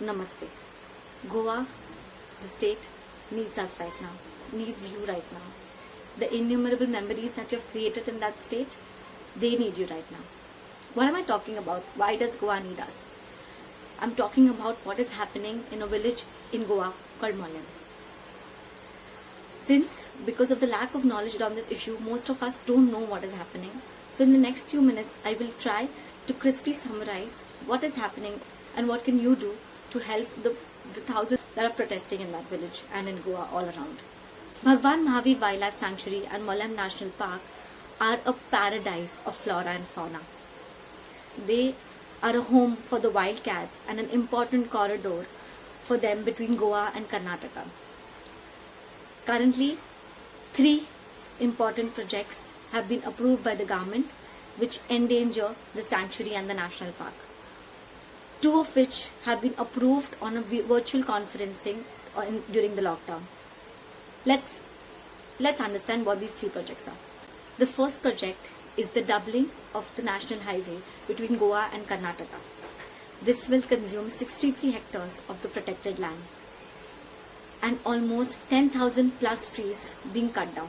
Namaste. Goa, the state, needs us right now, needs you right now. The innumerable memories that you have created in that state, they need you right now. What am I talking about? Why does Goa need us? I'm talking about what is happening in a village in Goa called Mollem. Because of the lack of knowledge around this issue, most of us don't know what is happening. So in the next few minutes, I will try to crisply summarize what is happening and what can you do to help the thousands that are protesting in that village and in Goa all around. Bhagwan Mahavir Wildlife Sanctuary and Mollem National Park are a paradise of flora and fauna. They are a home for the wildcats and an important corridor for them between Goa and Karnataka. Currently, 3 important projects have been approved by the government which endanger the sanctuary and the national park. 2 of which have been approved on a virtual conferencing during the lockdown. Let's understand what these 3 projects are. The first project is the doubling of the national highway between Goa and Karnataka. This will consume 63 hectares of the protected land and almost 10,000 plus trees being cut down.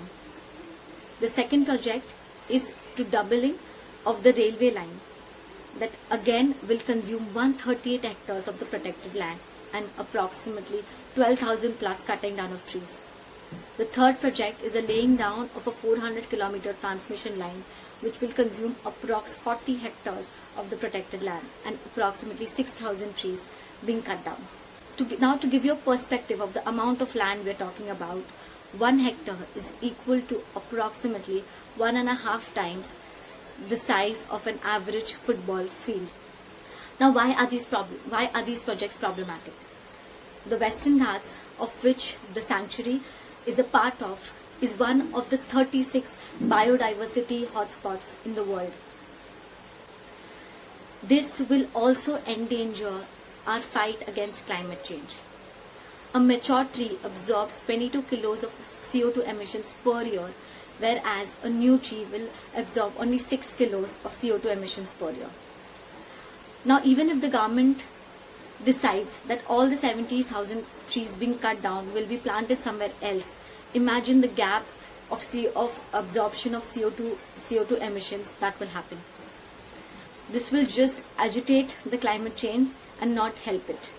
The second project is to doubling of the railway line that again will consume 138 hectares of the protected land and approximately 12,000 plus cutting down of trees. The third project is the laying down of a 400 kilometer transmission line which will consume approx 40 hectares of the protected land and approximately 6,000 trees being cut down. Now to give you a perspective of the amount of land we are talking about, 1 hectare is equal to approximately 1.5 times the size of an average football field. Now why are these projects problematic? The Western Ghats, of which the sanctuary is a part of, is one of the 36 biodiversity hotspots in the world. This will also endanger our fight against climate change. A mature tree absorbs 22 kilos of CO2 emissions per year, whereas a new tree will absorb only 6 kilos of CO2 emissions per year. Now, even if the government decides that all the 70,000 trees being cut down will be planted somewhere else, imagine the gap of absorption of CO2 emissions that will happen. This will just agitate the climate change and not help it.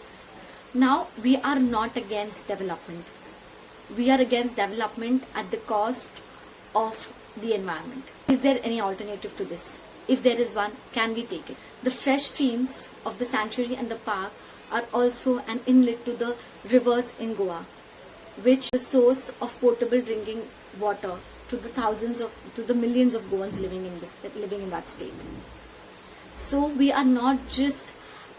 Now, we are not against development. We are against development at the cost of the environment. Is there any alternative to this? If there is one, can we take it? The fresh streams of the sanctuary and the park are also an inlet to the rivers in Goa, which is the source of potable drinking water to the millions of Goans living in that state. So we are not just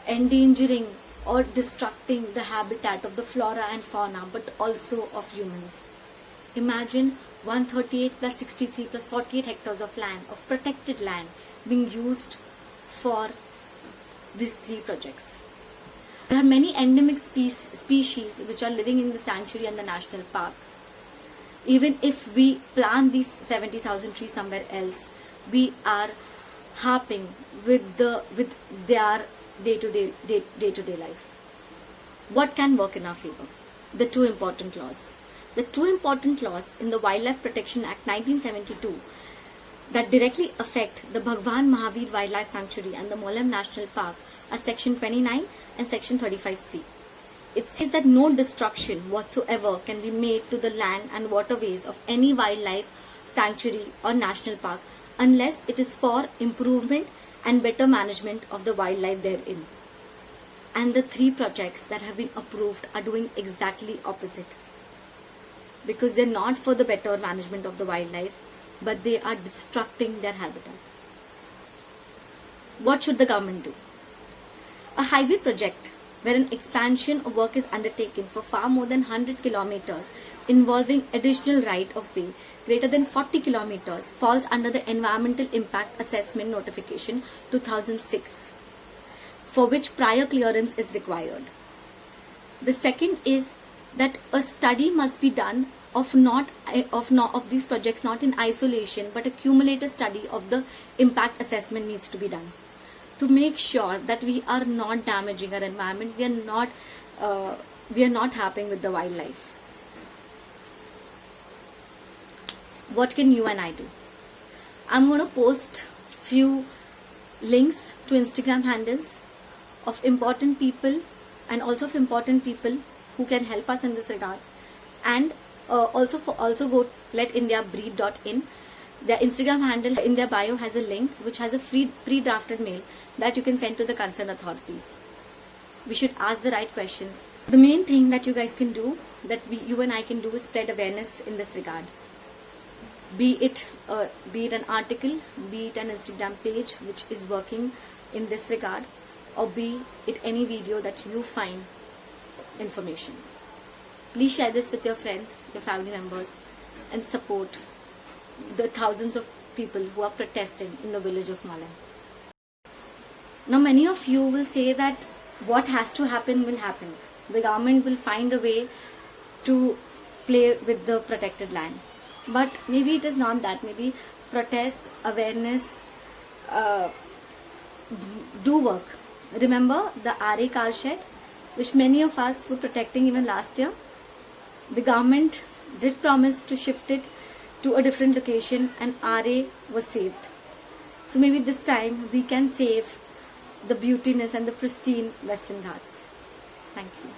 endangering or destructing the habitat of the flora and fauna, but also of humans. Imagine 138 plus 63 plus 48 hectares of land, of protected land, being used for these 3 projects. There are many endemic species which are living in the sanctuary and the national park. Even if we plant these 70,000 trees somewhere else, we are harping with their day-to-day life. What can work in our favor? The 2 important laws. The 2 important laws in the Wildlife Protection Act 1972 that directly affect the Bhagwan Mahavir Wildlife Sanctuary and the Mollem National Park are Section 29 and Section 35C. It says that no destruction whatsoever can be made to the land and waterways of any wildlife sanctuary or national park unless it is for improvement and better management of the wildlife therein. And the 3 projects that have been approved are doing exactly opposite. Because they're not for the better management of the wildlife, but they are destructing their habitat. What should the government do? A highway project where an expansion of work is undertaken for far more than 100 kilometers involving additional right of way greater than 40 kilometers falls under the Environmental Impact Assessment Notification 2006, for which prior clearance is required. The second is that a study must be done of these projects not in isolation, but a cumulative study of the impact assessment needs to be done. to make sure that we are not damaging our environment, we are not harping with the wildlife. What can you and I do? I'm going to post few links to Instagram handles of important people and also of important people who can help us in this regard. And also go letindiabreathe.in. Their Instagram handle in their bio has a link which has a free pre-drafted mail that you can send to the concerned authorities. We should ask the right questions. The main thing that you guys can do, you and I can do, is spread awareness in this regard. Be it an article, be it an Instagram page which is working in this regard, or be it any video that you find information. Please share this with your friends, your family members, and support the thousands of people who are protesting in the village of Malai. Now, many of you will say that what has to happen will happen. The government will find a way to play with the protected land. But maybe it is not that. Maybe protest, awareness, do work. Remember the RA car shed, which many of us were protecting even last year? The government did promise to shift it to a different location, and RA was saved. So maybe this time we can save the beautiness and the pristine Western Ghats. Thank you.